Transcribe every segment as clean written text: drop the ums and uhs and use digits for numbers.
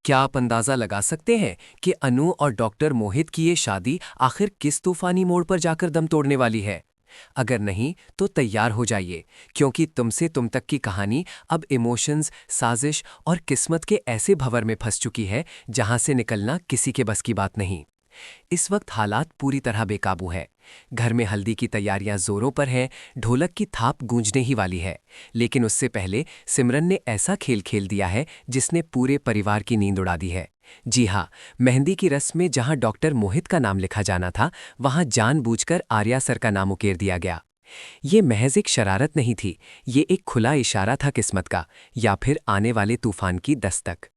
क्या आप अंदाज़ा लगा सकते हैं कि अनु और डॉक्टर मोहित की ये शादी आखिर किस तूफानी मोड़ पर जाकर दम तोड़ने वाली है? अगर नहीं तो तैयार हो जाइए, क्योंकि तुमसे तुम तक की कहानी अब इमोशंस, साजिश और किस्मत के ऐसे भंवर में फंस चुकी है जहां से निकलना किसी के बस की बात नहीं। इस वक्त हालात पूरी तरह बेकाबू है। घर में हल्दी की तैयारियां जोरों पर हैं, ढोलक की थाप गूंजने ही वाली है। लेकिन उससे पहले सिमरन ने ऐसा खेल खेल दिया है जिसने पूरे परिवार की नींद उड़ा दी है। जी हाँ, मेहंदी की रस्म में जहां डॉक्टर मोहित का नाम लिखा जाना था, वहां जानबूझकर आर्या सर का नाम उकेर दिया गया। ये महज एक शरारत नहीं थी, ये एक खुला इशारा था किस्मत का, या फिर आने वाले तूफान की दस्तक।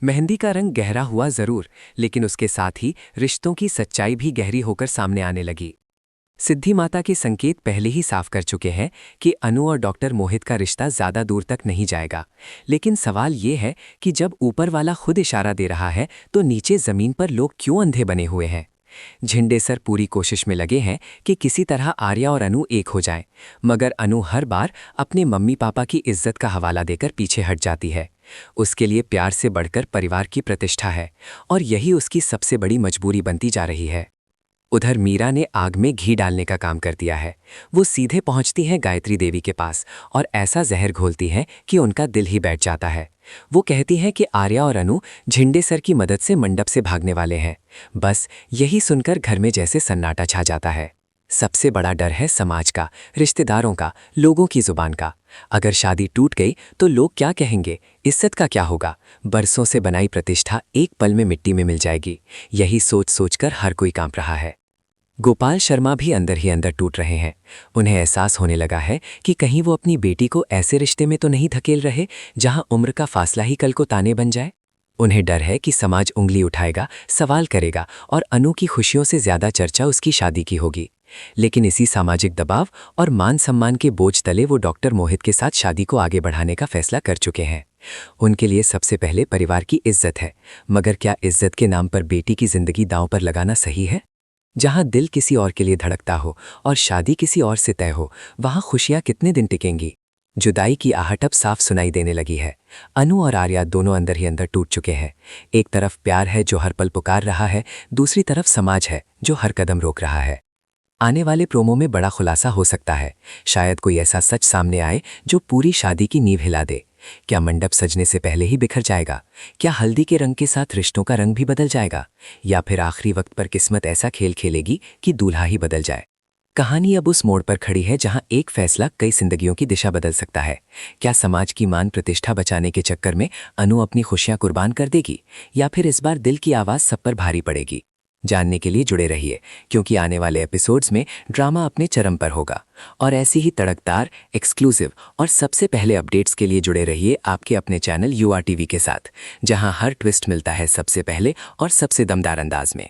मेहंदी का रंग गहरा हुआ जरूर, लेकिन उसके साथ ही रिश्तों की सच्चाई भी गहरी होकर सामने आने लगी। सिद्धि माता के संकेत पहले ही साफ कर चुके हैं कि अनु और डॉक्टर मोहित का रिश्ता ज्यादा दूर तक नहीं जाएगा। लेकिन सवाल ये है कि जब ऊपर वाला खुद इशारा दे रहा है तो नीचे जमीन पर लोग क्यों अंधे बने हुए हैं? झिंडे सर पूरी कोशिश में लगे हैं कि किसी तरह आर्या और अनु एक हो जाएं, मगर अनु हर बार अपने मम्मी पापा की इज्जत का हवाला देकर पीछे हट जाती है। उसके लिए प्यार से बढ़कर परिवार की प्रतिष्ठा है, और यही उसकी सबसे बड़ी मजबूरी बनती जा रही है। उधर मीरा ने आग में घी डालने का काम कर दिया है। वो सीधे पहुंचती हैं गायत्री देवी के पास और ऐसा जहर घोलती हैं कि उनका दिल ही बैठ जाता है। वो कहती हैं कि आर्या और अनु झिंडे सर की मदद से मंडप से भागने वाले हैं। बस यही सुनकर घर में जैसे सन्नाटा छा जाता है। सबसे बड़ा डर है समाज का, रिश्तेदारों का, लोगों की जुबान का। अगर शादी टूट गई तो लोग क्या कहेंगे, इज्जत का क्या होगा? बरसों से बनाई प्रतिष्ठा एक पल में मिट्टी में मिल जाएगी। यही सोच सोचकर हर कोई कांप रहा है। गोपाल शर्मा भी अंदर ही अंदर टूट रहे हैं। उन्हें एहसास होने लगा है कि कहीं वो अपनी बेटी को ऐसे रिश्ते में तो नहीं धकेल रहे जहां उम्र का फासला ही कल को ताने बन जाए। उन्हें डर है कि समाज उंगली उठाएगा, सवाल करेगा, और अनु की खुशियों से ज्यादा चर्चा उसकी शादी की होगी। लेकिन इसी सामाजिक दबाव और मान सम्मान के बोझ तले वो डॉक्टर मोहित के साथ शादी को आगे बढ़ाने का फैसला कर चुके हैं। उनके लिए सबसे पहले परिवार की इज्जत है, मगर क्या इज्जत के नाम पर बेटी की जिंदगी दांव पर लगाना सही है? जहां दिल किसी और के लिए धड़कता हो और शादी किसी और से तय हो, वहां खुशियां कितने दिन टिकेंगी? जुदाई की आहट अब साफ सुनाई देने लगी है। अनु और आर्या दोनों अंदर ही अंदर टूट चुके हैं। एक तरफ प्यार है जो हर पल पुकार रहा है, दूसरी तरफ समाज है जो हर कदम रोक रहा है। आने वाले प्रोमो में बड़ा खुलासा हो सकता है। शायद कोई ऐसा सच सामने आए जो पूरी शादी की नींव हिला दे। क्या मंडप सजने से पहले ही बिखर जाएगा? क्या हल्दी के रंग के साथ रिश्तों का रंग भी बदल जाएगा? या फिर आखिरी वक्त पर किस्मत ऐसा खेल खेलेगी कि दूल्हा ही बदल जाए? कहानी अब उस मोड़ पर खड़ी है जहां एक फैसला कई जिंदगियों की दिशा बदल सकता है। क्या समाज की मान प्रतिष्ठा बचाने के चक्कर में अनु अपनी खुशियां कुर्बान कर देगी, या फिर इस बार दिल की आवाज सब पर भारी पड़ेगी? जानने के लिए जुड़े रहिए, क्योंकि आने वाले एपिसोड्स में ड्रामा अपने चरम पर होगा। और ऐसी ही तड़कदार, एक्सक्लूसिव और सबसे पहले अपडेट्स के लिए जुड़े रहिए आपके अपने चैनल UR TV के साथ, जहां हर ट्विस्ट मिलता है सबसे पहले और सबसे दमदार अंदाज में।